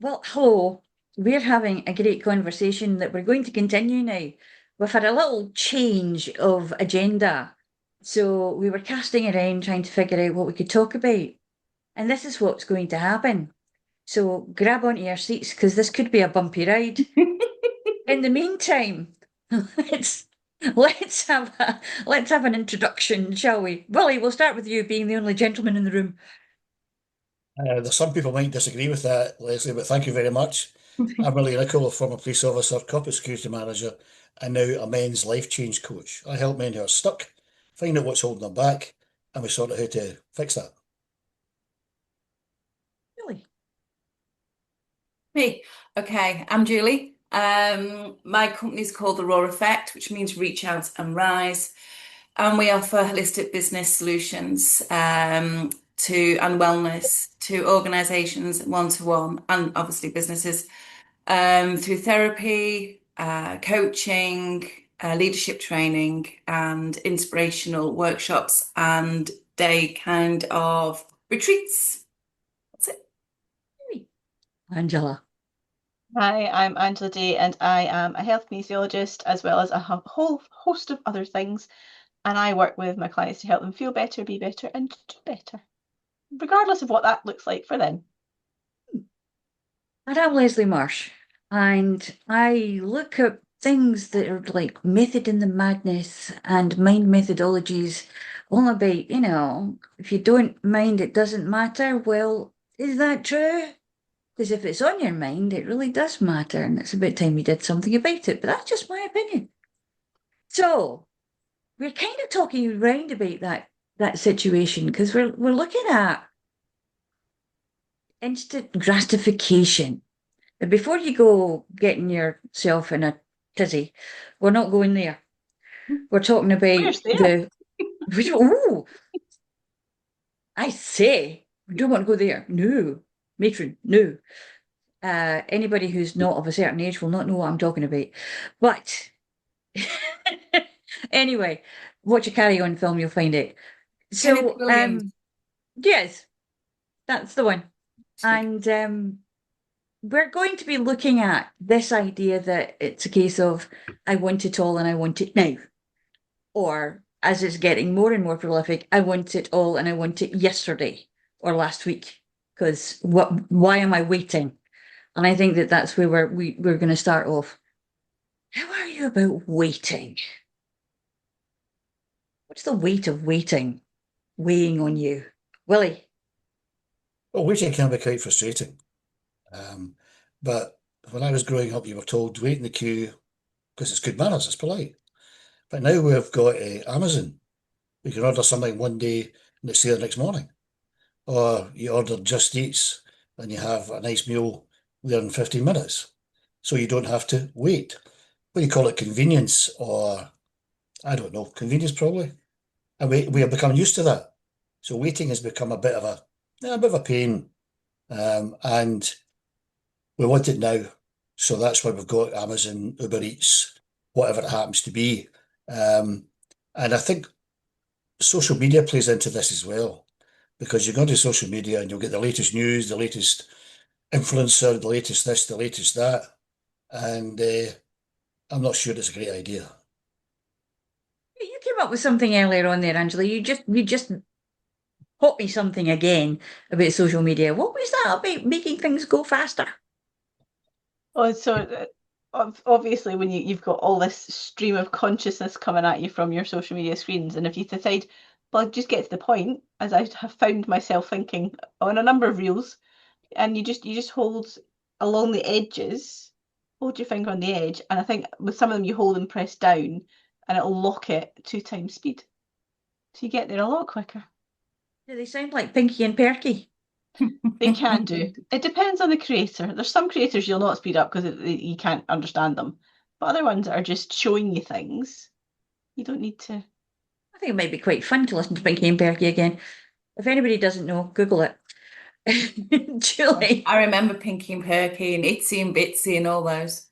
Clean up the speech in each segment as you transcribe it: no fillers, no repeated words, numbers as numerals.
Well, hello. We're having a great conversation that we're going to continue now. We've had a little change of agenda. So we were casting around trying to figure out what we could talk about. And this is what's going to happen. So grab onto your seats because this could be a bumpy ride. In the meantime, let's let's have an introduction, shall we? Willie, we'll start with you being the only gentleman in the room. There's some people might disagree with that, Leslie, but thank you very much. I'm Willie Nichol, former police officer, corporate security manager, and now a men's life change coach. I help men who are stuck, find out what's holding them back, and we sort out how to fix that. Really? Me. Okay, I'm Julie. My company's called The Raw Effect, which means reach out and rise. And we offer holistic business solutions and wellness to organizations one-to-one and obviously businesses through therapy, coaching, leadership training, and inspirational workshops and day kind of retreats. That's it. Angela. Hi, I'm Angela Day, and I am a health kinesiologist as well as a whole host of other things. And I work with my clients to help them feel better, be better, and do better, regardless of what that looks like for them. And I'm Leslie Marsh, and I look at things that are like method in the madness and mind methodologies, all about, if you don't mind, it doesn't matter. Well, is that true? Because if it's on your mind, it really does matter, and it's about time we did something about it. But that's just my opinion. So we're kind of talking around about that situation because we're looking at instant gratification. But before you go getting yourself in a tizzy, we're not going there. We're talking about Where's there? oh, I say, we don't want to go there. No, matron, no. Anybody who's not of a certain age will not know what I'm talking about. But anyway, watch a Carry On film, you'll find it. Kenneth So, Williams. yes, that's the one. Speak. And we're going to be looking at this idea that it's a case of I want it all and I want it now. Or as it's getting more and more prolific, I want it all and I want it yesterday or last week. Because why am I waiting? And I think that that's where we're going to start off. How are you about waiting? What's the weight of waiting weighing on you? Willie? Well, waiting can be quite frustrating. Um, but when I was growing up, you were told wait in the queue because it's good manners, it's polite. But now we've got Amazon. You can order something one day and it's there the next morning. Or you order Just Eats and you have a nice meal there in 15 minutes. So you don't have to wait. What do you call it? Convenience or I don't know, convenience probably. And we have become used to that. So waiting has become a bit of a pain. And we want it now. So that's why we've got Amazon, Uber Eats, whatever it happens to be. Um, and I think social media plays into this as well, because you go to social media and you'll get the latest news, the latest influencer, the latest this, the latest that. And I'm not sure it's a great idea. You came up with something earlier on there, Angela. You just taught me something again about social media. What was that about making things go faster? Oh, so obviously, when you've got all this stream of consciousness coming at you from your social media screens, and if you decide, well, just get to the point, as I have found myself thinking on a number of reels, and you just hold along the edges, hold your finger on the edge, and I think with some of them you hold and press down, and it'll lock it 2 times speed, so you get there a lot quicker. Do they sound like Pinky and Perky? They can do. It depends on the creator. There's some creators you'll not speed up because you can't understand them, but other ones that are just showing you things. You don't need to. I think it might be quite fun to listen to Pinky and Perky again. If anybody doesn't know, Google it. Julie. I remember Pinky and Perky and Itsy and Bitsy and all those.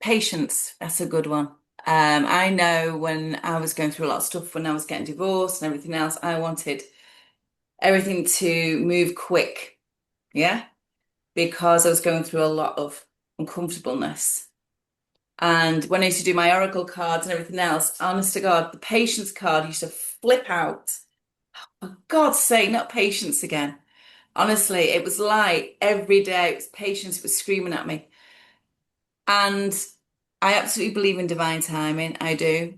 Patience, that's a good one. I know when I was going through a lot of stuff when I was getting divorced and everything else, I wanted everything to move quick. Yeah. because I was going through a lot of uncomfortableness. And when I used to do my Oracle cards and everything else, honest to God, the patience card used to flip out. For God's sake, not patience again. Honestly, it was like every day it was patience, it was screaming at me. And I absolutely believe in divine timing, I do.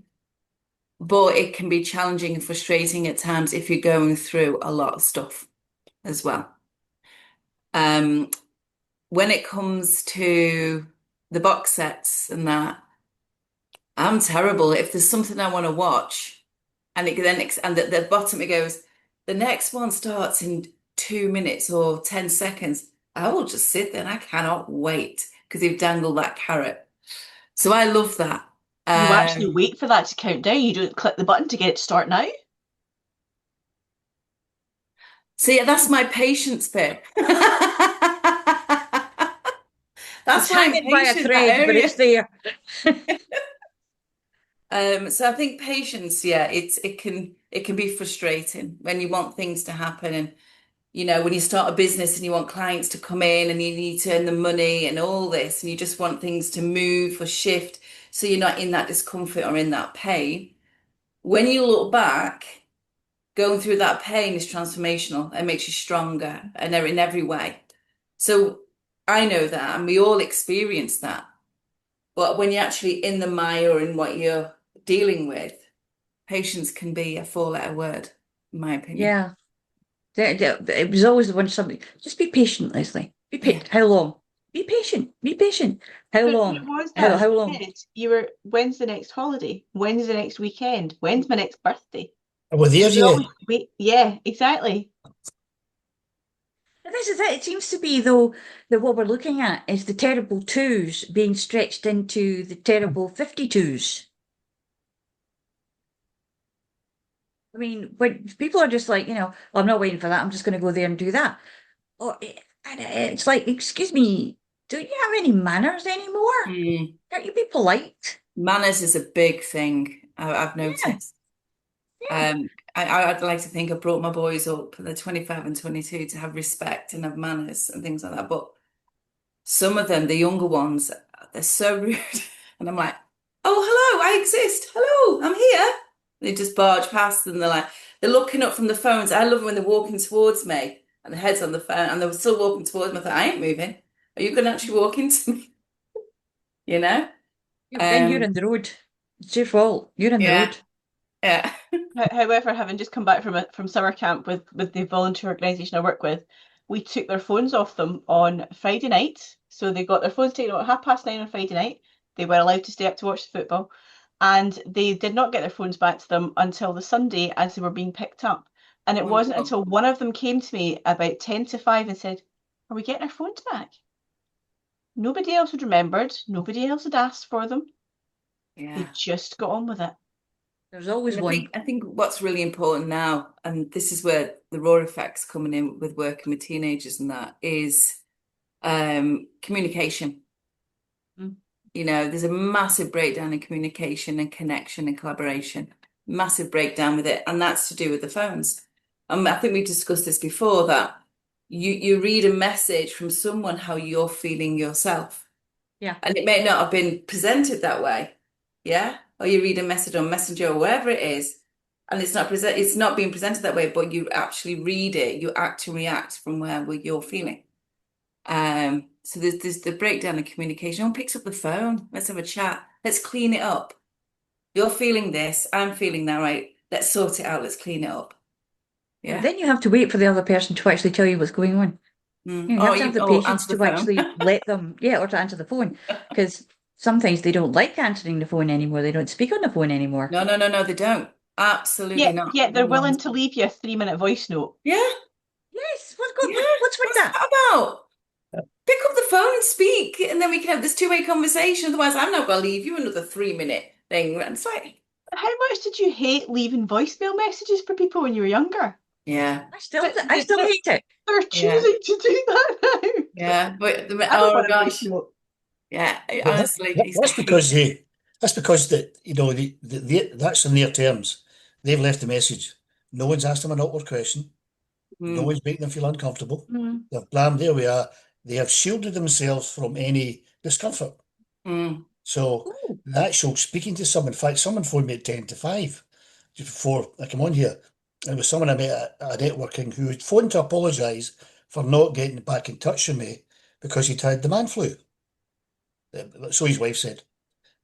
But it can be challenging and frustrating at times if you're going through a lot of stuff as well. When it comes to the box sets and that, I'm terrible. If there's something I want to watch, and it then and at the bottom it goes, the next one starts in 2 minutes or 10 seconds, I will just sit there and I cannot wait because they've dangled that carrot. So I love that. You actually wait for that to count down. You don't click the button to get it to start now. See, that's my patience bit. That's It's why I'm hanging by a patient in that thread, but area. it's there. So I think patience, yeah, it can be frustrating when you want things to happen, and when you start a business and you want clients to come in and you need to earn the money and all this, and you just want things to move or shift so you're not in that discomfort or in that pain. When you look back, going through that pain is transformational. It makes you stronger and in every way. So I know that, and we all experience that. But when you're actually in the mire and what you're dealing with, patience can be a four-letter word, in my opinion. Yeah. It was always the one somebody, just be patient, Leslie. Be patient. Yeah. How long? Be patient. Be patient. How But long? it was How that long? when's the next holiday? When's the next weekend? When's my next birthday? Well, there You always you wait. Yeah, exactly. And this is it. It seems to be, though, that what we're looking at is the terrible twos being stretched into the terrible 52s. I mean, when people are just like, "Well, I'm not waiting for that. I'm just going to go there and do that." And it's like, excuse me, don't you have any manners anymore? Mm. Can't you be polite? Manners is a big thing, I've Yeah, noticed. yeah. I'd like to think I brought my boys up, they're 25 and 22, to have respect and have manners and things like that. But some of them, the younger ones, they're so rude. And I'm like, oh, hello, I exist. Hello, I'm here. They just barge past and they're looking up from the phones. I love it when they're walking towards me and their head's on the phone and they're still walking towards me. I thought, I ain't moving. Are you going to actually walk into me? You know? Then you're Um, in the road. It's your fault. You're in the yeah, road. yeah. However, having just come back from summer camp with the volunteer organisation I work with, we took their phones off them on Friday night. So they got their phones taken out at 9:30 on Friday night. They were allowed to stay up to watch the football, and they did not get their phones back to them until the Sunday as they were being picked up. And it wasn't Wonderful. until one of them came to me about 10 to 5 and said, "Are we getting our phones back?" Nobody else had remembered. Nobody else had asked for them. They Yeah. just got on with it. There's always And one. I think what's really important now, and this is where the raw effects coming in with working with teenagers and that, is communication. Mm. There's a massive breakdown in communication and connection and collaboration, massive breakdown with it, and that's to do with the phones. I think we discussed this before, that you read a message from someone how you're feeling yourself. Yeah. And it may not have been presented that way. Yeah. Or you read a message on Messenger or wherever it is, and it's not being presented that way, but you actually read it, you act and react from where you're feeling. So there's the breakdown of communication. No one picks up the phone. Let's have a chat. Let's clean it up. You're feeling this, I'm feeling that, right? Let's sort it out, let's clean it up. But Yeah. then you have to wait for the other person to actually tell you what's going on. You have to have the patience answer the to phone. actually let them, or to answer the phone. Because sometimes they don't like answering the phone anymore. They don't speak on the phone anymore. No, they don't. Absolutely Yeah, not. yeah, they're No willing one's- to leave you a 3-minute voice note. Yeah. Yes, Yeah, what's with what's that? that about? Pick up the phone and speak, and then we can have this two-way conversation. Otherwise, I'm not going to leave you another 3-minute thing. And it's like, How much did you hate leaving voicemail messages for people when you were younger? yeah, I still But hate it. they're Yeah. choosing to do that now. yeah. But I don't oh want a voice gosh, note. yeah. Well, Honestly, that's because that's in their terms. They've left the message. No one's asked them an awkward question. No Mm. one's making them feel uncomfortable. Mm. They've blam, there we are. they have shielded themselves from any discomfort. Mm. So Ooh. the actual speaking to someone, in fact, someone phoned me at 10 to 5 just before I came on here. And it was someone I met at networking who had phoned to apologise for not getting back in touch with me because he'd had the man flu. So his wife said.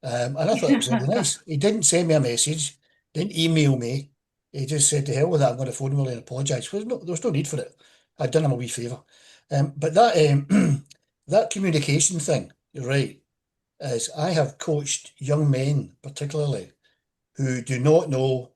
And I thought it was really nice. He didn't send me a message, didn't email me. He just said, to hell with that, I'm going to phone Willie and apologise. Well, there was no need for it. I'd done him a wee favour. But that that communication thing, you're right, is I have coached young men, particularly, who do not know,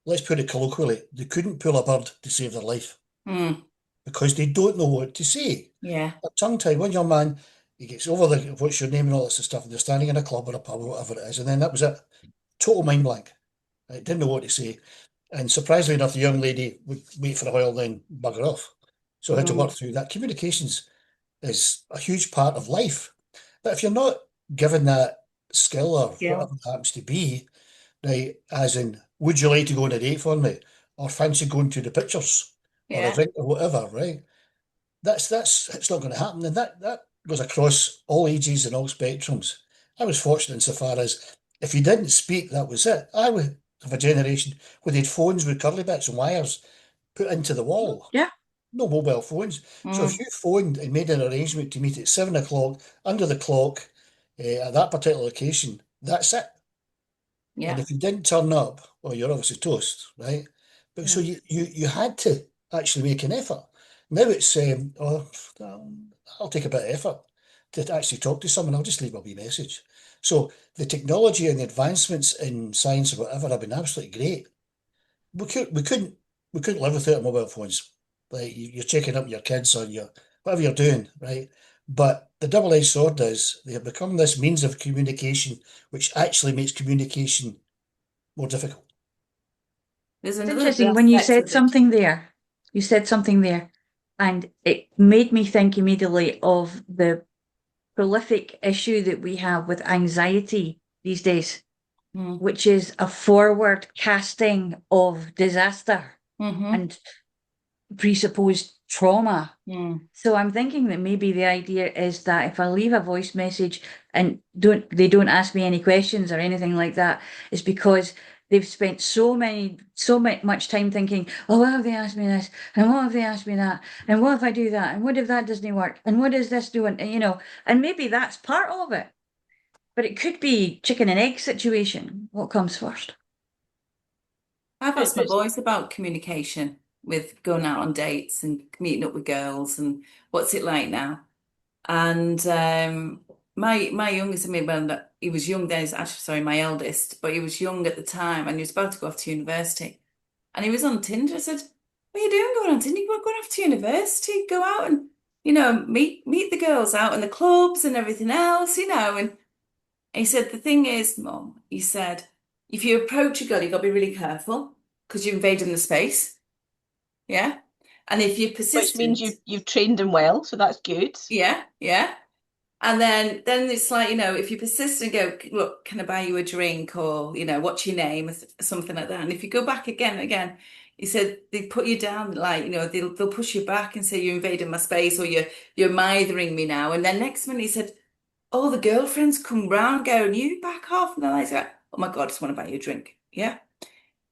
let's put it colloquially, they couldn't pull a bird to save their life Mm. because they don't know what to say. Yeah. A tongue-tied, one young man, he gets over the what's your name and all this stuff, and they're standing in a club or a pub or whatever it is, and then that was it. Total mind blank. I didn't know what to say. And surprisingly enough, the young lady would wait for a while, then bugger off. So I had to work Mm. through that. Communications is a huge part of life. But if you're not given that skill or Yeah. whatever it happens to be, right, as in, would you like to go on a date for me? Or fancy going to the pictures or a Yeah. drink or whatever, right? That's it's not going to happen. And that goes across all ages and all spectrums. I was fortunate insofar as if you didn't speak, that was it. I would have a generation where they had phones with curly bits and wires put into the wall. Yeah. No mobile phones. So if Mm. you phoned and made an arrangement to meet at 7 o'clock under the clock at that particular location, that's it. And Yeah. if you didn't turn up, well, you're obviously toast, right? But so Yeah. you had to actually make an effort. Now it's I'll take a bit of effort to actually talk to someone. I'll just leave a wee message. So the technology and the advancements in science or whatever have been absolutely great. We couldn't live without mobile phones. Like you're checking up your kids or your whatever you're doing, right? But the double-edged sword is they have become this means of communication, which actually makes communication more difficult. There's It's another interesting when you aspect said of it. something there. You said something there, and it made me think immediately of the prolific issue that we have with anxiety these days, Mm. which is a forward casting of disaster Mm-hmm. and presupposed trauma. Mm. So I'm thinking that maybe the idea is that if I leave a voice message and they don't ask me any questions or anything like that, it's because they've spent much time thinking, oh, what if they asked me this? And what if they asked me that? And what if I do that? And what if that doesn't work? And what is this doing? And, and maybe that's part of it. But it could be chicken and egg situation. What comes first? I've But asked my boys about communication with going out on dates and meeting up with girls and what's it like now. And my youngest, I mean, well, he was young then, he's actually, sorry, my eldest, but he was young at the time and he was about to go off to university. And he was on Tinder. I said, what are you doing going on Tinder? You're going off to university, go out and, meet the girls out in the clubs and everything else, And he said, the thing is, Mum, he said, if you approach a girl, you've got to be really careful because you're invading the space. Yeah. And if you're which means persistent, you've trained them well, so that's good. yeah, yeah. And then it's like, if you persist and go, look, can I buy you a drink or, what's your name or something like that. And if you go back again and again, he said they put you down, like, they'll push you back and say you're invading my space or you're mithering me now. And then next minute he said, oh, the girlfriends come round going, you back off. And then I said, oh my God, I just want to buy you a drink. Yeah.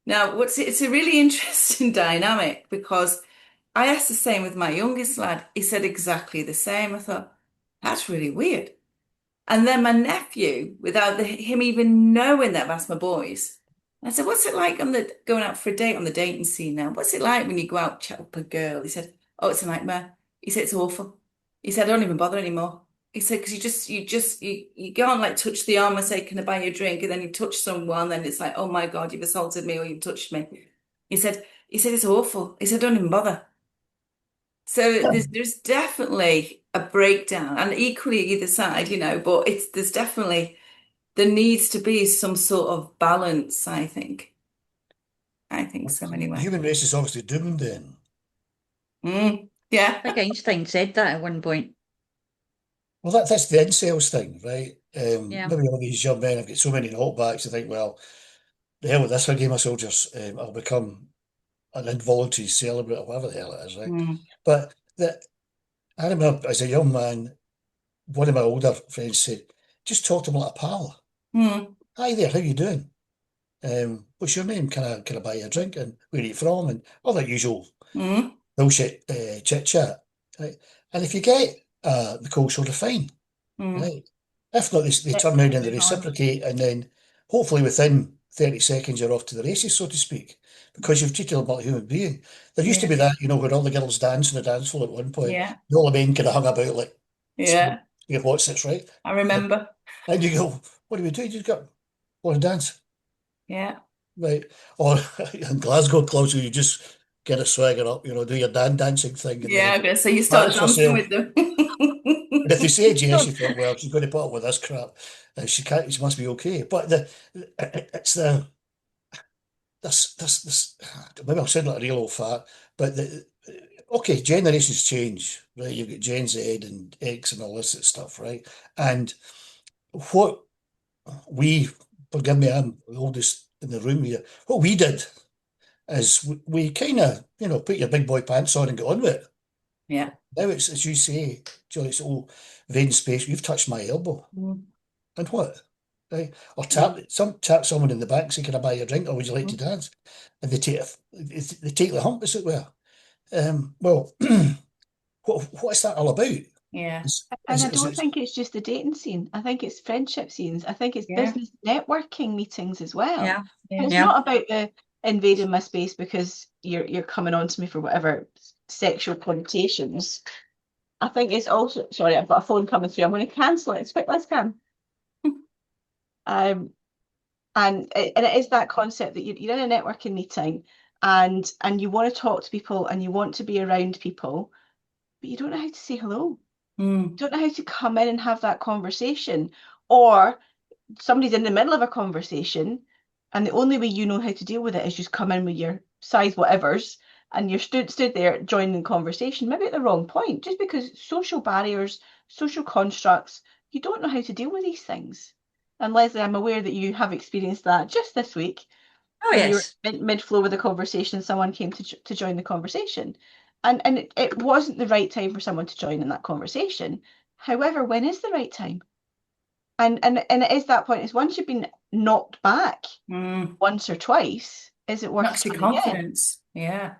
Now, it's a really interesting dynamic because I asked the same with my youngest lad. He said exactly the same. I thought, that's really weird. And then my nephew, without him even knowing that, I've asked my boys. I said, what's it like on the going out for a date on the dating scene now? What's it like when you go out chat up a girl? He said, oh, it's a nightmare. He said, it's awful. He said, I don't even bother anymore. He said, because you can't like touch the arm and say, can I buy you a drink? And then you touch someone, and it's like, oh my God, you've assaulted me or you've touched me. He said, it's awful. He said, don't even bother. So there's definitely a breakdown, and equally either side, but there's definitely there needs to be some sort of balance, I think. I think so The anyway. human race is obviously doomed then. Yeah. I think Einstein said that at one point. Well, that's the incels thing, right? Yeah. Maybe all these young men have got so many knockbacks, they think, well, the hell with this for a game of soldiers. I'll become an involuntary celebrant or whatever the hell it is, right? Mm. But the I remember as a young man, one of my older friends said, just talk to him like a pal. Mm, Hi there, how you doing? What's your name? Can I buy you a drink? And where are you from? And all that usual mm, bullshit chit chat. Right? And if you get the cold shoulder, fine. mm. Right? If not, they Yeah, turn around and they move on. reciprocate, and then hopefully within 30 seconds you're off to the races, so to speak, because you've treated them like a human being. There used to Yeah, be that, where all the girls dance on the dance floor at one point, yeah, and all the men kind of hung about like, yeah. what's this, right? I remember. And you go, what do we do? You just got, want to dance, Yeah, right? Or in Glasgow clubs, you just get a swagger up, do your dancing thing, and yeah. then I'm gonna say you start balance dancing yourself. with them. And if they said yes, you thought, well, she's going to put up with this crap. She can't. She must be okay. But it's the this. Maybe I'll sound like a real old fat, but okay, generations change, right? You've got Gen Z and X and all this sort of stuff, right? And what we, forgive me, I'm the oldest in the room here. What we did is we kind of, put your big boy pants on and get on with it. Yeah. Now it's, as you say, Johnny, it's all vein space. You've touched my elbow. Mm, And what? Right? Or mm, tap someone in the back and say, "Can I buy you a drink or would you like to mm. dance?" And they take the hump, as it were. Well, what's that all about? Yeah, And Is, I is don't it, think it's just the dating scene. I think it's friendship scenes. I think it's yeah, business networking meetings as well. Yeah, And yeah. it's yeah. not about the invading my space because you're coming on to me for whatever sexual connotations. I think it's also, sorry, I've got a phone coming through. I'm going to cancel it as quickly as I can. Um, and it is that concept that you're in a networking meeting and you want to talk to people and you want to be around people, but you don't know how to say hello. Mm, Don't know how to come in and have that conversation. Or somebody's in the middle of a conversation and the only way you know how to deal with it is just come in with your size whatevers and you're stood there joining the conversation, maybe at the wrong point, just because social barriers, social constructs, you don't know how to deal with these things. And Leslie, I'm aware that you have experienced that just this week Oh, when you were yes. mid-flow with the conversation, someone came to join the conversation. And it wasn't the right time for someone to join in that conversation. However, when is the right time? And it is that point, is once you've been knocked back mm. once or twice, is it worth Knocks your coming in? confidence. Yeah,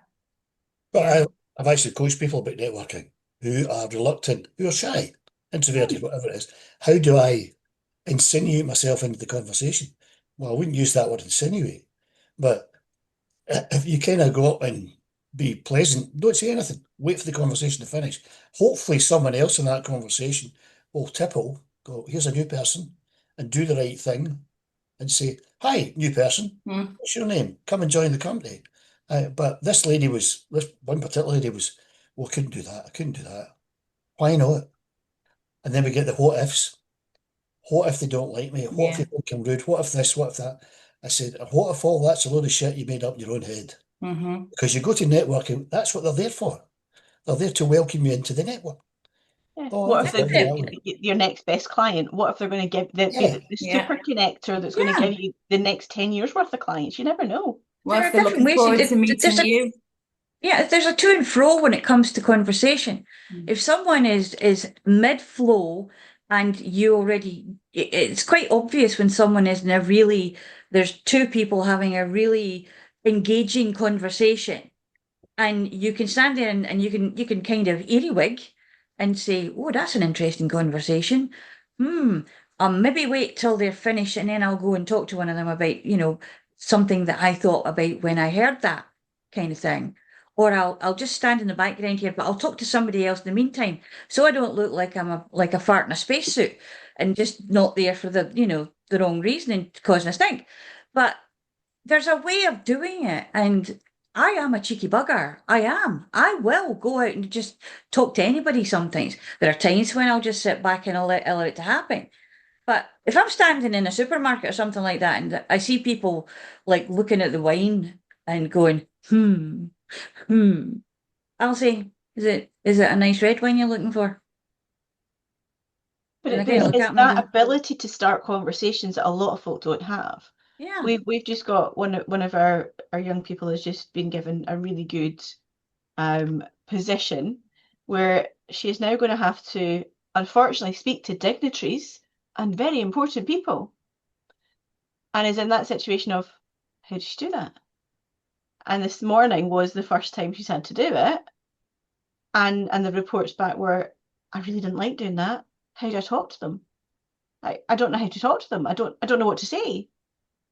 but yeah. I've actually coached people about networking who are reluctant, who are shy, Hmm. introverted, whatever it is. How do I insinuate myself into the conversation? Well, I wouldn't use that word insinuate, but if you kind of go up and be pleasant, don't say anything, wait for the conversation to finish. Hopefully, someone else in that conversation will tipple, go, here's a new person, and do the right thing and say, hi, new person, Mm, what's your name? Come and join the company. But this one particular lady was, well, I couldn't do that. I couldn't do that. Why not? And then we get the what ifs. What if they don't like me? What if yeah. they think I'm rude? What if this? What if that? I said, what if all that's a load of shit you made up in your own head? Mm-hmm. Because you go to networking, that's what they're there for. They're there to welcome you into the network. Yeah. Oh, What I'm if they're sorry, going that to way. be your next best client? What if they're going to be Yeah, the Yeah. super connector that's going to Yeah. give you the next 10 years worth of clients? You never know. What There if are they're different looking ways. forward to There's meeting a you? Yeah, there's a to and fro when it comes to conversation. Mm, If someone is mid flow and you already, it's quite obvious when someone is in a really, there's two people having a really engaging conversation, and you can stand there and you can kind of earwig and say, "Oh, that's an interesting conversation. Hmm. I'll maybe wait till they're finished and then I'll go and talk to one of them about, something that I thought about when I heard that kind of thing." Or I'll just stand in the background here, but I'll talk to somebody else in the meantime, so I don't look like I'm like a fart in a spacesuit and just not there for the wrong reason and causing a stink. But there's a way of doing it, and I am a cheeky bugger. I am. I will go out and just talk to anybody sometimes. There are times when I'll just sit back and allow it to happen. But if I'm standing in a supermarket or something like that and I see people like looking at the wine and going, hmm, I'll say, is it a nice red wine you're looking for? But, And they but kind of look it's at me and that go, ability to start conversations that a lot of folk don't have. yeah, We've just got one of our young people has just been given a really good position where she is now going to have to, unfortunately, speak to dignitaries and very important people, and is in that situation of, how does she do that? And this morning was the first time she's had to do it, and the reports back were, I really didn't like doing that. How do I talk to them? I don't know how to talk to them. I don't know what to say.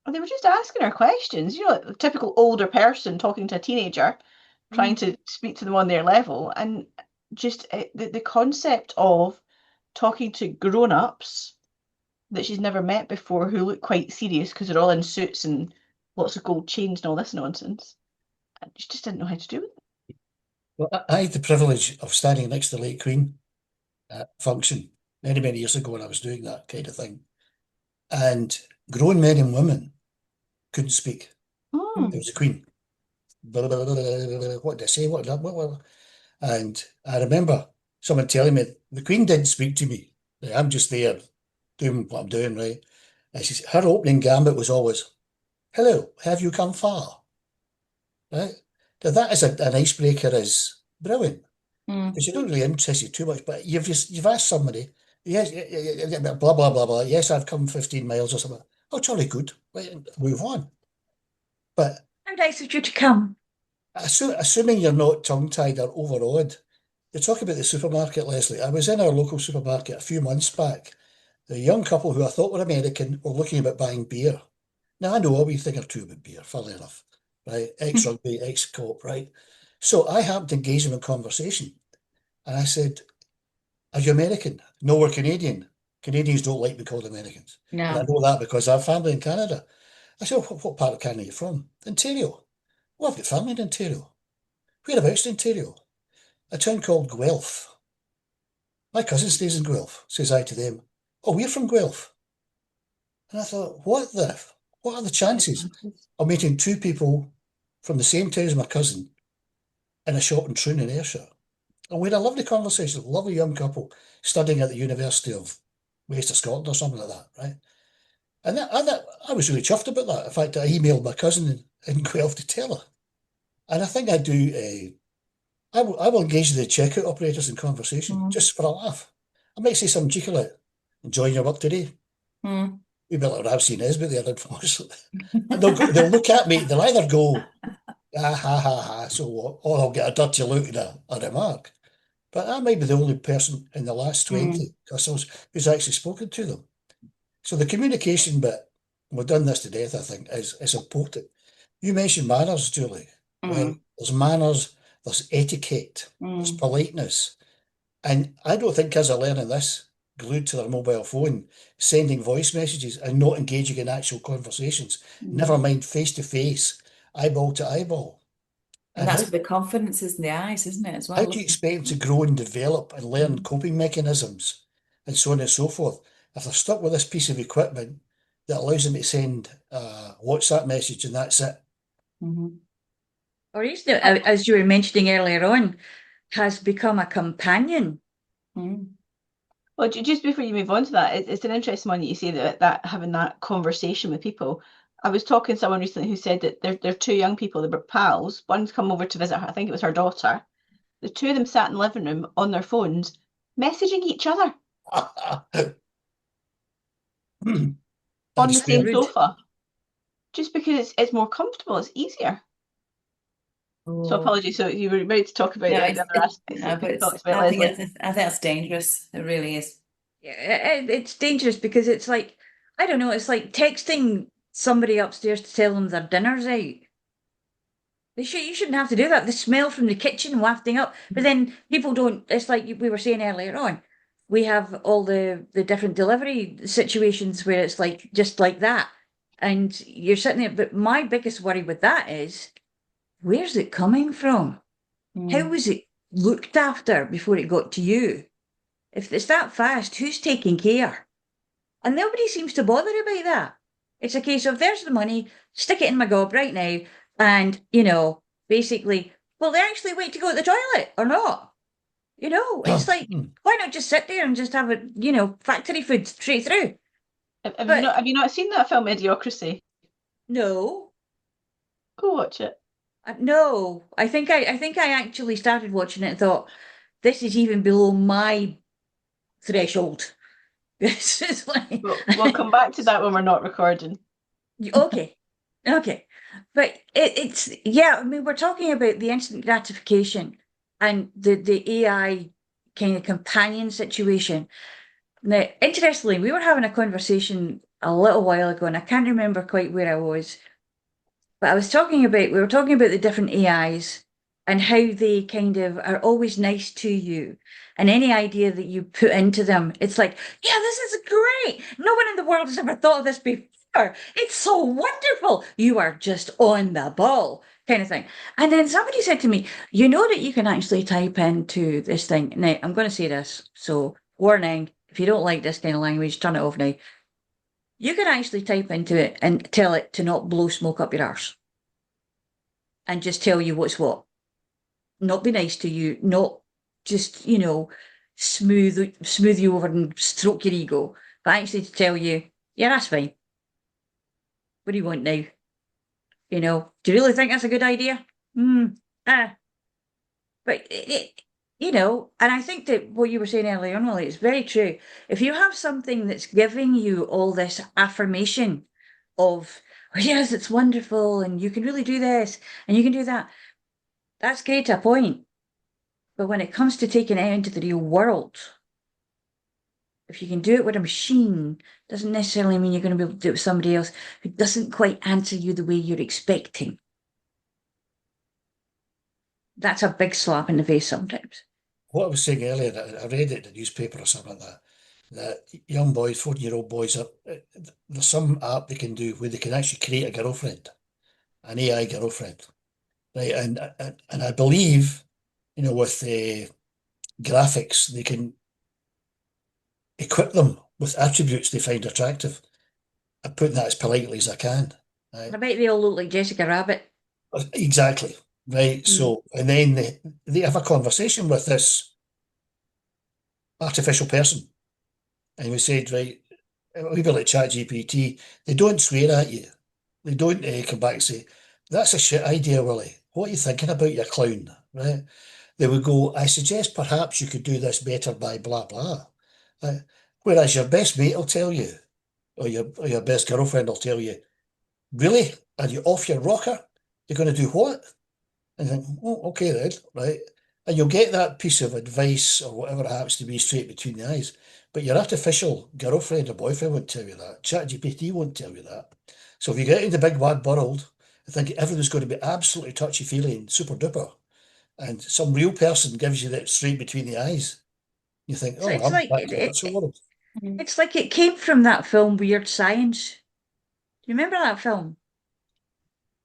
And they were just asking her questions, a typical older person talking to a teenager, trying to speak to them on their level. And just the concept of talking to grown-ups that she's never met before, who look quite serious because they're all in suits and lots of gold chains and all this nonsense. And she just didn't know how to do it. Well, I had the privilege of standing next to the late Queen at a function many, many years ago when I was doing that kind of thing. And grown men and women couldn't speak. Oh. It was the Queen. Blah, blah, blah, blah, blah, what did I say? What? And I remember someone telling me the Queen didn't speak to me. I'm just there doing what I'm doing, right? And her opening gambit was always, "Hello, have you come far?" Right? Now that is an icebreaker is brilliant because you don't really interest you too much, but you've asked somebody, yes, blah blah blah blah. Yes, I've come 15 miles or something. Oh, jolly good. Right, move on. But How nice of you to come. assuming you're not tongue-tied or overawed, you talk about the supermarket, Leslie. I was in our local supermarket a few months back. The young couple who I thought were American were looking about buying beer. Now, I know a wee thing or two about beer, funnily enough, right? Ex-rugby, ex-cop, right? So I happened to engage them in conversation. And I said, "Are you American?" "No, we're Canadian. Canadians don't like to be called Americans." And I No. know that because I have family in Canada. I said, what part of Canada are you from?" "Ontario." "Well, I've got family in Ontario." "Whereabouts in Ontario?" "A town called Guelph." "My cousin stays in Guelph," says I to them. "Oh, we're from Guelph." And I thought, what are the chances of meeting two people from the same town as my cousin in a shop in Troon in Ayrshire? And we had a lovely conversation, a lovely young couple studying at the University of West of Scotland or something like that, right? And I was really chuffed about that. In fact, I emailed my cousin in Guelph to tell her. And I think I do. I will engage the checkout operators in conversation just for a laugh. I might say something cheeky like, "Enjoying your work today?" Mm. We be like I've seen Nesbitt there, unfortunately. And they'll look at me, they'll either go, "Ah, ha, ha, ha, so what?" Or I'll get a dirty look and a remark. But I might be the only person in the last 20 or so who's actually spoken to them. So the communication bit, we've done this to death, I think, is important. You mentioned manners, Julie, right? There's manners, there's etiquette, there's politeness. And I don't think kids are learning this glued to their mobile phone, sending voice messages and not engaging in actual conversations, never mind face to face, eyeball to eyeball. And And that's where the confidence is in the eyes, isn't it, as how well? do you expect them to grow and develop and learn coping mechanisms and so on and so forth if they're stuck with this piece of equipment that allows them to send a WhatsApp message and that's it? Or even, as you were mentioning earlier on, has become a companion. Well, just before you move on to that, it's an interesting one that you say that having that conversation with people. I was talking to someone recently who said that they're two young people, they were pals. One's come over to visit her, I think it was her daughter. The two of them sat in the living room on their phones, messaging each other on the same rude. sofa, just because it's more comfortable, it's easier. So apologies. So you were ready to talk about the other aspects that we talked about, I think Leslie. I think that's dangerous. It really is. Yeah, it's dangerous because it's like, I don't know, it's like texting somebody upstairs to tell them their dinner's out. You shouldn't have to do that. The smell from the kitchen wafting up. But then people don't, it's like we were saying earlier on, we have all the different delivery situations where it's like just like that. And you're sitting there. But my biggest worry with that is, where's it coming from? How was it looked after before it got to you? If it's that fast, who's taking care? And nobody seems to bother about that. It's a case of there's the money, stick it in my gob right now, and basically, will they actually wait to go to the toilet or not? It's like, why not just sit there and just have it, factory food straight through? Have you not seen that film Idiocracy? No. Go watch it. No, I think I actually started watching it and thought, this is even below my threshold. It's just like, We'll come back to that when we're not recording. okay, okay. But it's, yeah, I mean, we're talking about the instant gratification and the AI kind of companion situation. Now, interestingly, we were having a conversation a little while ago, and I can't remember quite where I was, but we were talking about the different AIs and how they kind of are always nice to you. And any idea that you put into them, it's like, yeah, this is great. No one in the world has ever thought of this before. It's so wonderful. You are just on the ball, kind of thing. And then somebody said to me, you know that you can actually type into this thing. Now, I'm going to say this. So, warning, if you don't like this kind of language, turn it off now. You can actually type into it and tell it to not blow smoke up your arse and just tell you what's what. Not be nice to you, not just, smooth you over and stroke your ego, but actually to tell you, yeah, that's fine. What do you want now? Do you really think that's a good idea? But and I think that what you were saying earlier on, Molly, is very true. If you have something that's giving you all this affirmation of, oh, yes, it's wonderful, and you can really do this, and you can do that, that's great to a point. But when it comes to taking it out into the real world, if you can do it with a machine, doesn't necessarily mean you're going to be able to do it with somebody else who doesn't quite answer you the way you're expecting. That's a big slap in the face sometimes. What I was saying earlier, I read it in the newspaper or something like that young boys, 14-year-old boys, there's some app they can do where they can actually create a girlfriend, an AI girlfriend, right? And I believe, with the graphics, they can equip them with attributes they find attractive. I'm putting that as politely as I can. Right? I bet they all look like Jessica Rabbit. Exactly. Right. So, and then they have a conversation with this artificial person. And we said, right, we be like ChatGPT, they don't swear at you. They don't come back and say, that's a shit idea, Willie. What are you thinking about, you clown? Right? They would go, I suggest perhaps you could do this better by blah, blah. Whereas your best mate will tell you, or your best girlfriend will tell you, really? Are you off your rocker? You're going to do what? And you think, oh, okay then, right? And you'll get that piece of advice or whatever it happens to be straight between the eyes. But your artificial girlfriend or boyfriend won't tell you that. ChatGPT won't tell you that. So if you get into the big wide world, I think everything's going to be absolutely touchy-feely and super duper. And some real person gives you that straight between the eyes. You think, So oh, it's I'm like back to so worried. it's like it came from that film Weird Science. Do you remember that film?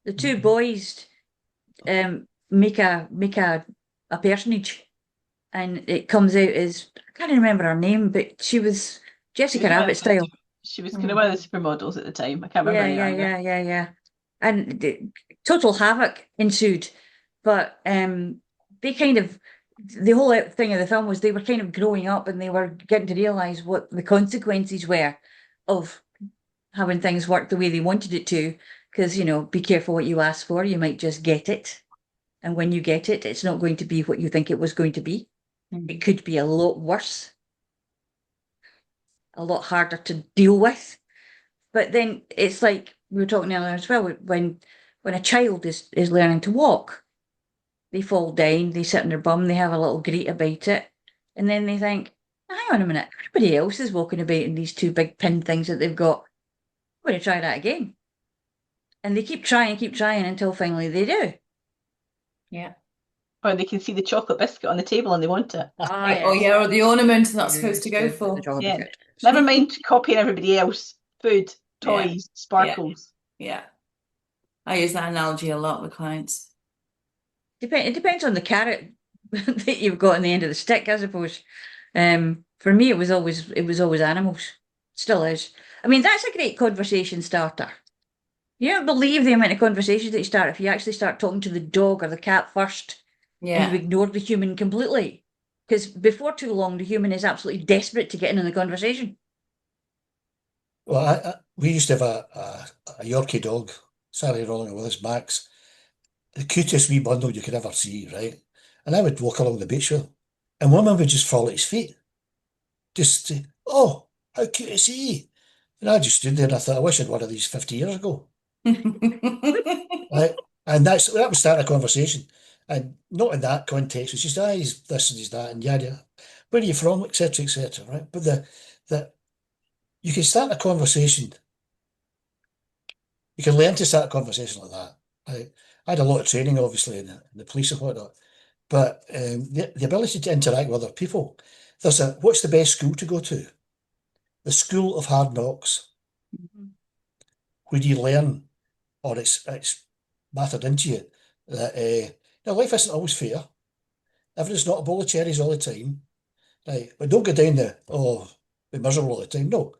The two boys make a personage, and it comes out as, I can't remember her name, but she was Jessica Rabbit style. She was kind of one of the supermodels at the time. I can't remember any longer. Yeah. And total havoc ensued. But they kind of, the whole thing of the film was they were kind of growing up and they were getting to realise what the consequences were of having things work the way they wanted it to. Because, be careful what you ask for, you might just get it. And when you get it, it's not going to be what you think it was going to be. It could be a lot worse, a lot harder to deal with. But then it's like we were talking earlier as well, when a child is learning to walk, they fall down, they sit on their bum, they have a little greet about it, and then they think, hang on a minute, everybody else is walking about in these two big pin things that they've got. I'm going to try that again. And they keep trying until finally they do. Yeah. Or they can see the chocolate biscuit on the table and they want it. Oh yeah, or the ornament that's supposed to go for. Yeah. Never mind copying everybody else. Food, toys, sparkles. Yeah. I use that analogy a lot with clients. It depends on the carrot that you've got on the end of the stick, I suppose. For me, it was always animals. Still is. I mean, that's a great conversation starter. You don't believe the amount of conversations that you start if you actually start talking to the dog or the cat first, and you ignore the human completely. Because before too long, the human is absolutely desperate to get in on the conversation. Well, we used to have a Yorkie dog, Sally rolling with us, Max, the cutest wee bundle you could ever see, right? And I would walk along the beach with him. And women would just fall at his feet. Just say, oh, how cute is he? And I just stood there and I thought, I wish I'd one of these 50 years ago. Right? And that would start a conversation. And not in that context, it's just, he's this and he's that, and yada. Where are you from, etc., etc. Right? But the you can start a conversation. You can learn to start a conversation like that. I had a lot of training, obviously, in the police and whatnot. But the ability to interact with other people. What's the best school to go to? The school of hard knocks, where you learn, or it's battered into you, that life isn't always fair. Everything's not a bowl of cherries all the time. Right? But don't go down be miserable all the time. No.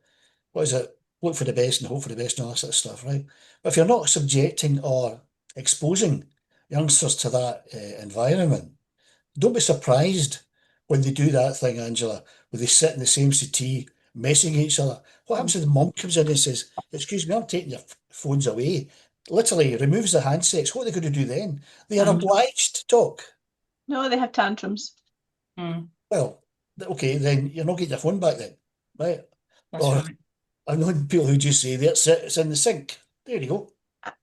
What is it? Look for the best and hope for the best and all that sort of stuff, right? But if you're not subjecting or exposing youngsters to that environment, don't be surprised when they do that thing, Angela, where they sit in the same settee, messing each other. What happens when the mum comes in and says, excuse me, I'm taking your phones away? Literally removes the handsets. What are they going to do then? They are obliged to talk. No, they have tantrums. Well, okay, then you're not getting your phone back then, right? That's Or right. I've known people who just say it's in the sink. There you go.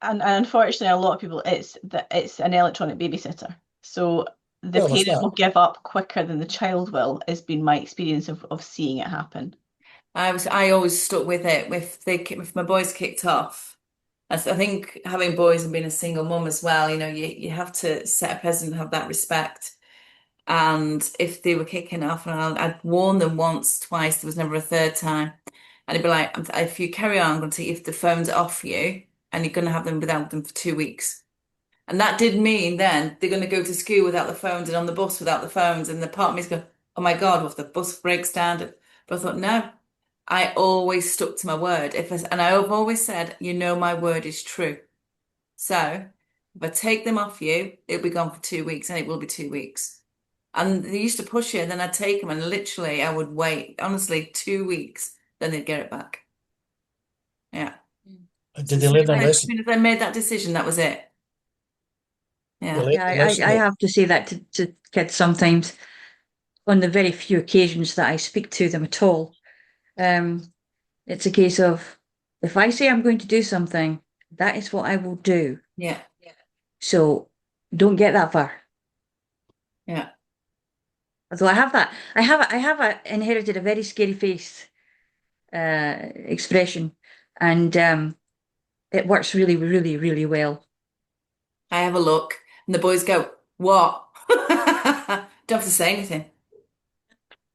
And unfortunately, a lot of people, it's an electronic babysitter. So the Well, there's parent that. will give up quicker than the child will, has been my experience of seeing it happen. I always stuck with it. If my boys kicked off, I think having boys and being a single mum as well, you have to set a precedent, have that respect. And if they were kicking off, and I'd warn them once, twice, there was never a third time. And it'd be like, if you carry on, I'm going to take the phones off you, and you're going to have them without them for 2 weeks. And that did mean then they're going to go to school without the phones and on the bus without the phones. And the part of me's going, oh my God, what if the bus breaks down? But I thought, no, I always stuck to my word. And I've always said, my word is true. So if I take them off you, it'll be gone for 2 weeks, and it will be 2 weeks. And they used to push it, and then I'd take them, and literally I would wait, honestly, 2 weeks, then they'd get it back. Yeah. Did they learn their As lesson? soon as I made that decision, that was it. They Yeah. learned Yeah, their lesson. I have to say that to kids sometimes on the very few occasions that I speak to them at all. It's a case of if I say I'm going to do something, that is what I will do. Yeah. So don't get that far. Yeah. Although I have inherited a very scary face expression, and it works really, really, really well. I have a look, and the boys go, what? Don't have to say anything.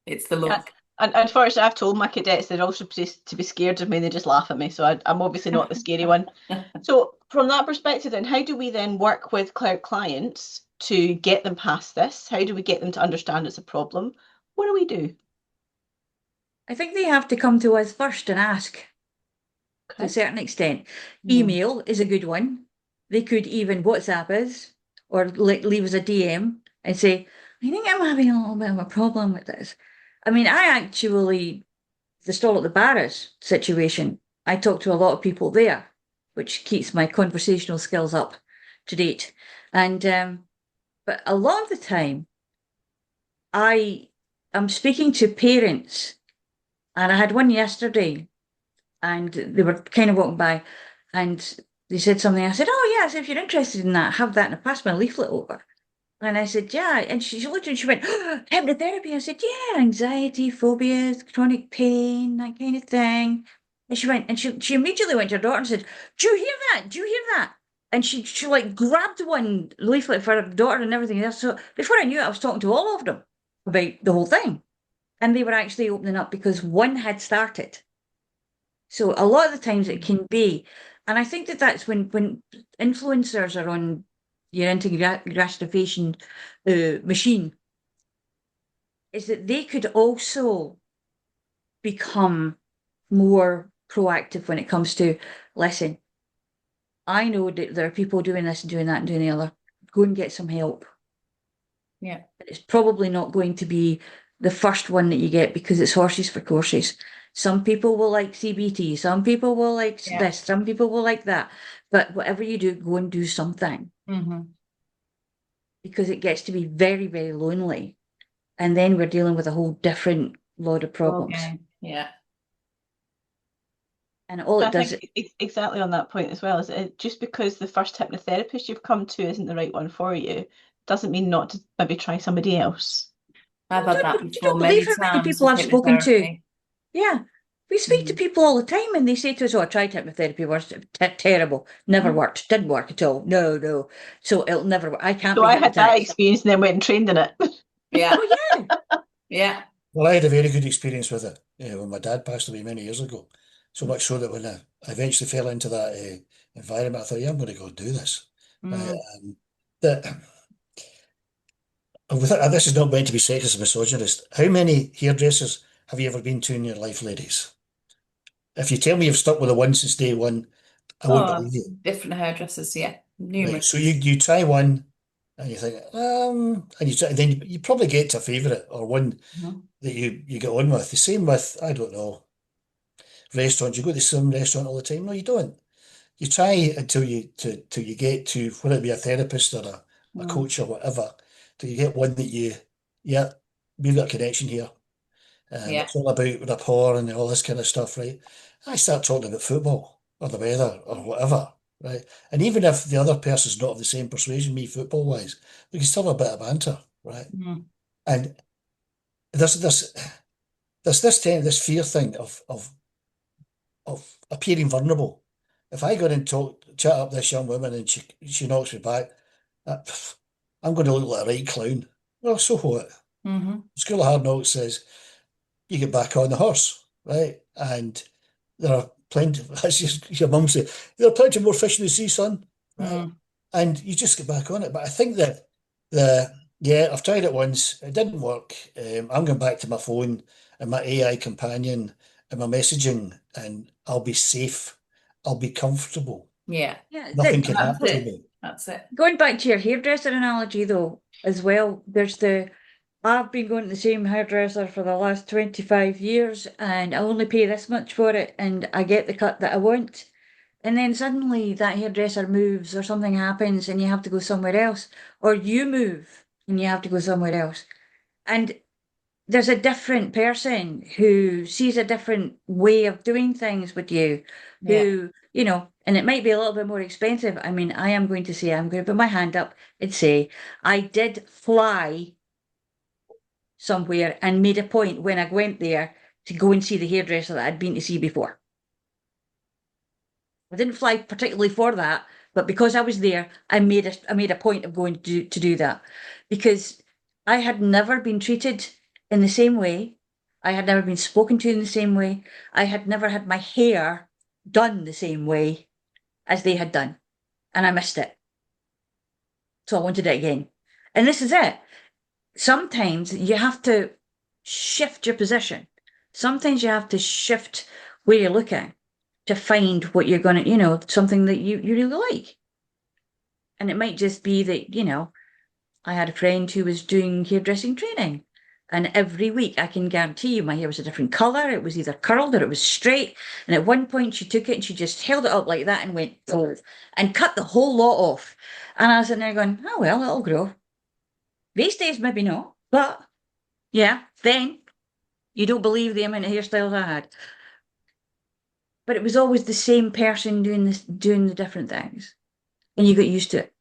It's the look. And unfortunately, I've told my cadets they're also supposed to be scared of me, and they just laugh at me. So I'm obviously not the scary one. So from that perspective, then, how do we then work with clients to get them past this? How do we get them to understand it's a problem? What do we do? I think they have to come to us first and ask to a certain extent. Email is a good one. They could even WhatsApp us or leave us a DM and say, I think I'm having a little bit of a problem with this. I mean, I actually, the stall at the Barras situation, I talk to a lot of people there, which keeps my conversational skills up to date. And but a lot of the time, I'm speaking to parents, and I had one yesterday, and they were kind of walking by, and they said something. I said, "Oh yes, if you're interested in that, have that," and I passed my leaflet over. And I said, yeah. And she looked and she went, oh, hypnotherapy. I said, yeah, anxiety, phobias, chronic pain, that kind of thing. And she went, and she immediately went to her daughter and said, do you hear that? Do you hear that? And she like grabbed one leaflet for her daughter and everything else. So before I knew it, I was talking to all of them about the whole thing. And they were actually opening up because one had started. So a lot of the times it can be, and I think that's when influencers are on your instant gratification machine, is that they could also become more proactive when it comes to, listen, I know that there are people doing this and doing that and doing the other. Go and get some help. Yeah. It's probably not going to be the first one that you get because it's horses for courses. Some people will like CBT, some people will like this, some people will like that. But whatever you do, go and do something. Mm-hmm. Because it gets to be very, very lonely. And then we're dealing with a whole different load of problems. Okay. Yeah. And all I it does, think exactly on that point as well is just because the first hypnotherapist you've come to isn't the right one for you, doesn't mean not to maybe try somebody else. I've had that you before don't many believe how many times people with I've spoken to. hypnotherapy. Yeah. We speak to people all the time and they say to us, oh, I tried hypnotherapy, was terrible, never worked, didn't work at all. No. So it'll never work. I can't So be I had that hypnotized. experience and then went and trained in it. Yeah. Oh, yeah. Yeah. Well, I had a very good experience with it when my dad passed away many years ago. So much so that when I eventually fell into that environment, I thought, yeah, I'm going to go do this. That this is not meant to be sexist and misogynist. How many hairdressers have you ever been to in your life, ladies? If you tell me you've stuck with the one since day one, I won't Oh, believe you. different hairdressers, yeah. Right. Numerous. So you try one and you think, and then you probably get to a favourite or one that you get on with. The same with, I don't know, restaurants. You go to some restaurant all the time. No, you don't. You try until you get to whether it be a therapist or a coach or whatever, till you get one that yeah, we've got a connection here. And Yeah. it's all about rapport and all this kind of stuff, right? I start talking about football or the weather or whatever, right? And even if the other person's not of the same persuasion, me football wise, we can still have a bit of banter, right? And there's this fear thing of appearing vulnerable. If I go in and chat up this young woman and she knocks me back, I'm going to look like a right clown. Well, so what? School of Hard Knocks says you get back on the horse, right? And there are plenty, as your mum said, there are plenty more fish in the sea, son, right? And you just get back on it. But I think that I've tried it once, it didn't work. I'm going back to my phone and my AI companion and my messaging, and I'll be safe. I'll be comfortable. Yeah. Yeah. Nothing can That's happen to it. me. That's it. Going back to your hairdresser analogy, though, as well, I've been going to the same hairdresser for the last 25 years and I only pay this much for it and I get the cut that I want. And then suddenly that hairdresser moves or something happens and you have to go somewhere else, or you move and you have to go somewhere else. And there's a different person who sees a different way of doing things with you, who, and it might be a little bit more expensive. I mean, I'm going to put my hand up and say, I did fly somewhere and made a point when I went there to go and see the hairdresser that I'd been to see before. I didn't fly particularly for that, but because I was there, I made a point of going to do that because I had never been treated in the same way. I had never been spoken to in the same way. I had never had my hair done the same way as they had done, and I missed it. So I wanted it again. And this is it. Sometimes you have to shift your position. Sometimes you have to shift where you're looking to find what you're going to, something that you really like. And it might just be that, I had a friend who was doing hairdressing training. And every week, I can guarantee you, my hair was a different color. It was either curled or it was straight. And at one point, she took it and she just held it up like that and went, oh, and cut the whole lot off. And I was sitting there going, oh, well, it'll grow. These days, maybe not. But yeah, then you don't believe the amount of hairstyles I had. But it was always the same person doing the different things. And you get used to it.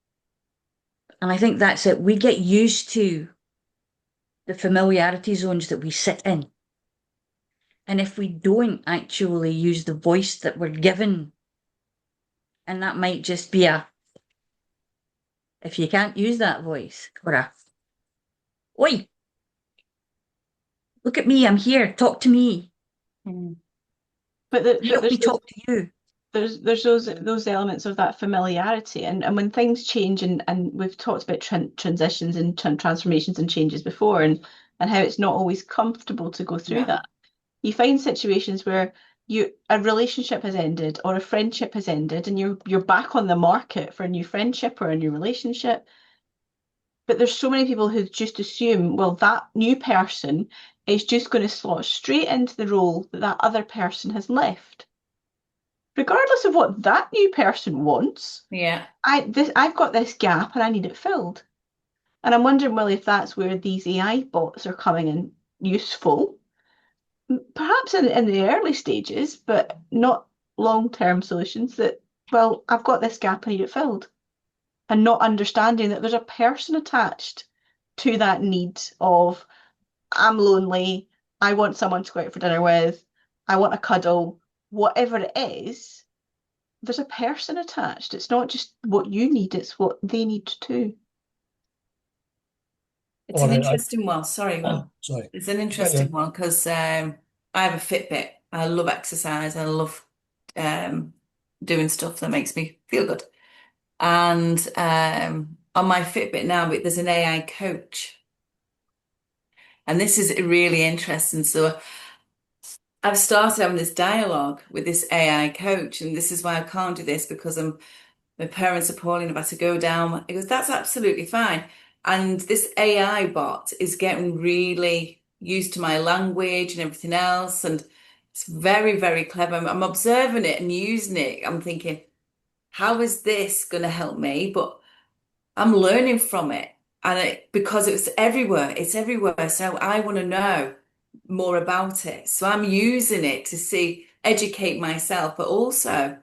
And I think that's it. We get used to the familiarity zones that we sit in. And if we don't actually use the voice that we're given, and that might just be if you can't use that voice, or oi, look at me, I'm here, talk to me. But Help me talk to you. There's those elements of that familiarity, and when things change, and we've talked about transitions and transformations and changes before, and how it's not always comfortable to go through that. You find situations where a relationship has ended or a friendship has ended, and you're back on the market for a new friendship or a new relationship. But there's so many people who just assume, well, that new person is just going to slot straight into the role that other person has left, regardless of what that new person wants. Yeah. I've got this gap and I need it filled. And I'm wondering, well, if that's where these AI bots are coming in useful, perhaps in the early stages, but not long-term solutions that, well, I've got this gap, I need it filled. And not understanding that there's a person attached to that need of, I'm lonely, I want someone to go out for dinner with, I want a cuddle, whatever it is, there's a person attached. It's not just what you need, it's what they need too. It's Or an interesting one. Sorry, Will. sorry. It's an interesting one because I have a Fitbit. I love exercise. I love doing stuff that makes me feel good. And on my Fitbit now, there's an AI coach. And this is really interesting. So I've started having this dialogue with this AI coach, and this is why I can't do this because my parents are poorly and I've had to go down. He goes, that's absolutely fine. And this AI bot is getting really used to my language and everything else. And it's very, very clever. I'm observing it and using it. I'm thinking, how is this going to help me? But I'm learning from it. And because it's everywhere. So I want to know more about it. So I'm using it to educate myself, but also,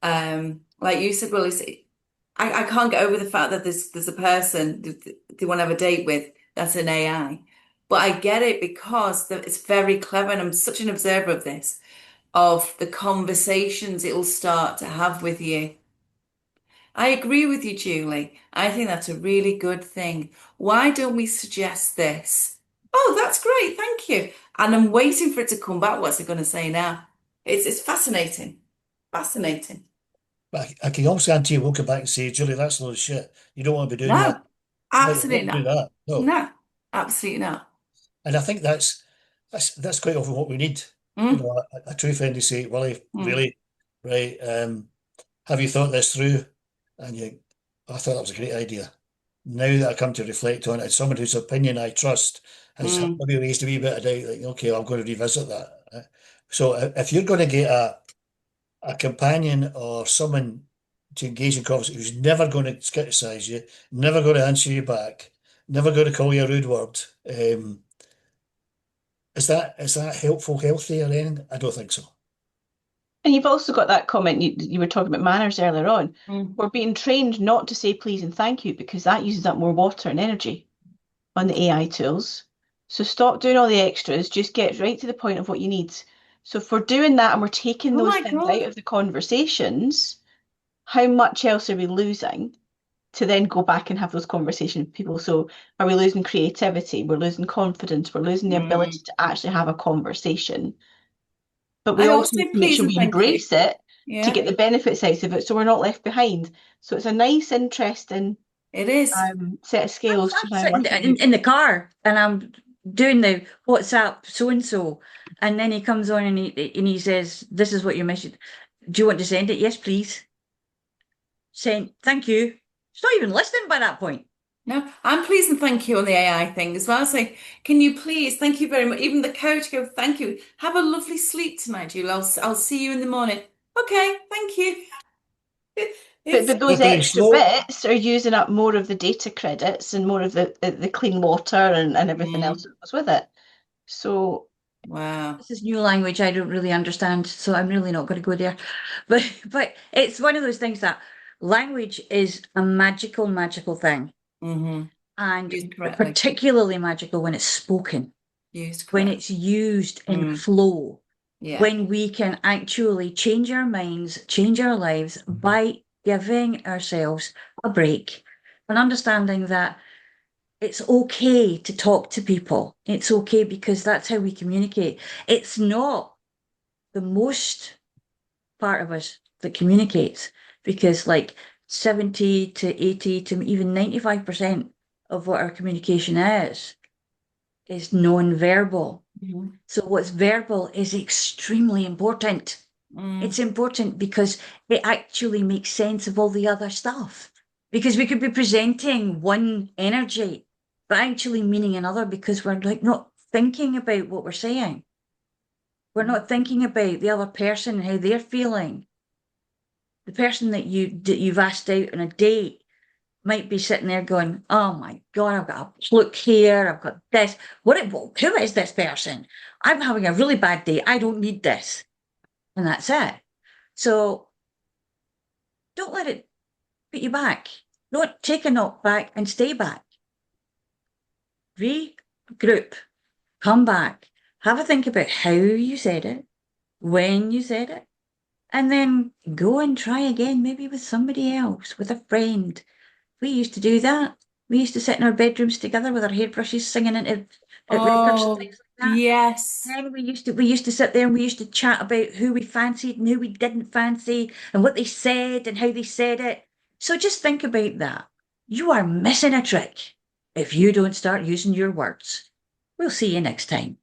like you said, well, I can't get over the fact that there's a person they want to have a date with that's an AI. But I get it because it's very clever, and I'm such an observer of this, of the conversations it'll start to have with you. I agree with you, Julie. I think that's a really good thing. Why don't we suggest this? Oh, that's great, thank you. And I'm waiting for it to come back. What's it going to say now? It's fascinating. Fascinating. But I can also guarantee you, we'll come back and say, Julie, that's a load of shit. You don't want to be doing that. No, absolutely Don't do not. that. No. No, absolutely not. And I think that's quite often what we need. You Mm, know, a true friend to say, Willie, mm, really, right? Have you thought this through? And I thought that was a great idea. Now that I come to reflect on it, as someone whose opinion I trust has mm. maybe raised a wee bit of doubt, like, okay, I'm going to revisit that. So if you're going to get a companion or someone to engage in conversation who's never going to criticize you, never going to answer you back, never going to call you a rude word, is that helpful, healthy, or anything? I don't think so. And you've also got that comment, you were talking about manners earlier on. Mm. We're being trained not to say please and thank you because that uses up more water and energy on the AI tools. So stop doing all the extras, just get right to the point of what you need. So if we're doing that and we're taking Oh those my things God. out of the conversations, how much else are we losing to then go back and have those conversations with people? So are we losing creativity? We're losing confidence. We're losing the ability to actually have a conversation. But we I always also say need to make please sure and we thank you. embrace it to Yeah, get the benefits out of it so we're not left behind. So it's a nice, interesting it is. set of scales to I'm try and sitting work out. in the car and I'm doing the WhatsApp so and so, and then he comes on and he says, "This is what your message. Do you want to send it? Yes, please. Send. Thank you." It's not even listening by that point. No, I'm pleased and thank you on the AI thing as well. Say, can you please, thank you very much. Even the coach go, thank you. Have a lovely sleep tonight, Julie. I'll see you in the morning. Okay, thank you. But It's those They're being extra slow. bits are using up more of the data credits and more of the clean water and everything else that goes with it. So wow. This is new language I don't really understand, so I'm really not going to go there. But it's one of those things that language is a magical, magical thing, Mm-hmm. and Used correctly. particularly magical when it's spoken, Used when correctly. it's used in Mm, flow, yeah. when we can actually change our minds, change our lives by giving ourselves a break and understanding that it's okay to talk to people. It's okay because that's how we communicate. It's not the most part of us that communicates because like 70 to 80 to even 95% of what our communication is non-verbal. Mhm. So what's verbal is extremely important. Mm. It's important because it actually makes sense of all the other stuff. Because we could be presenting one energy, but actually meaning another because we're like not thinking about what we're saying. We're not thinking about the other person and how they're feeling. The person that you've asked out on a date, might be sitting there going, oh my God, I've got a pluck here. I've got this. Who is this person? I'm having a really bad day. I don't need this. And that's it. So don't let it put you back. Don't take a knock back and stay back. Regroup, come back, have a think about how you said it, when you said it, and then go and try again, maybe with somebody else, with a friend. We used to do that. We used to sit in our bedrooms together with our hairbrushes singing into records and Oh, things like that. yes. And we used to sit there and we used to chat about who we fancied and who we didn't fancy and what they said and how they said it. So just think about that. You are missing a trick if you don't start using your words. We'll see you next time.